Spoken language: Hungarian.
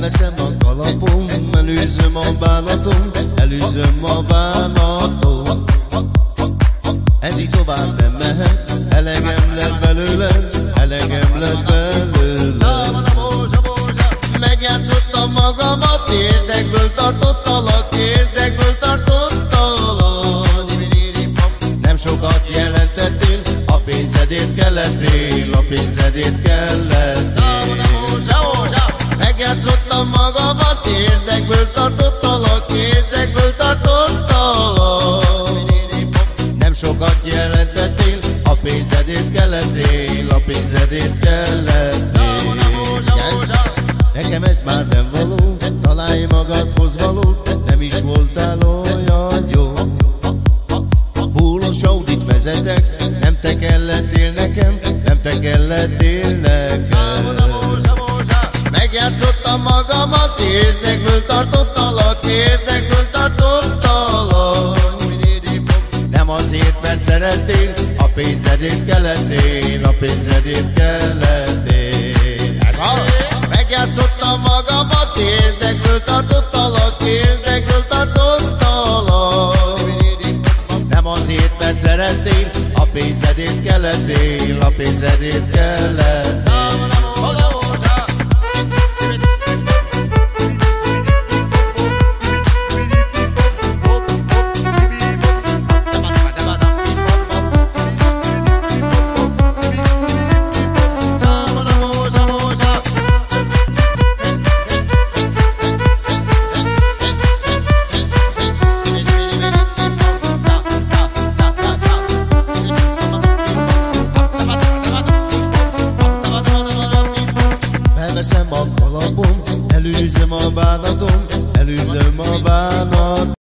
Elveszem a kalapom, elűzöm a bánatom, elűzöm a bánatom. Ez így tovább nem mehet, elegem lett belőlem, elegem lett belőlem. Megjátszottam magamat, érdekből tartottalak, érdekből tartottalak. Nem sokat jelentettél, a pénzedért kellettél, a pénzedért kellettél. Megjátszottam magamat, érdekből tartottalak, érdekből tartottalak. Nem sokat jelentettél, a pénzedért kellettél, a pénzedért kellettél. Nekem ez már nem való, találj magadhoz valót, nem is voltál olyan jó. Húlos Audit vezetek, nem te kellettél nekem, nem te kellettél nekem. Megjátszottam magamat, érdekből tartottalak, érdekből tartottalak. Nem azért, mert szerettél, a pénzedért kellettél, a pénzedért kellettél. Megjátszottam magamat, érdekből tartottalak, érdekből tartottalak. Nem azért, mert szerettél, a pénzedért kellettél, a pénzedért kellettél. Elveszem a kalapom, elűzöm a bánatom, elűzöm a bánatom.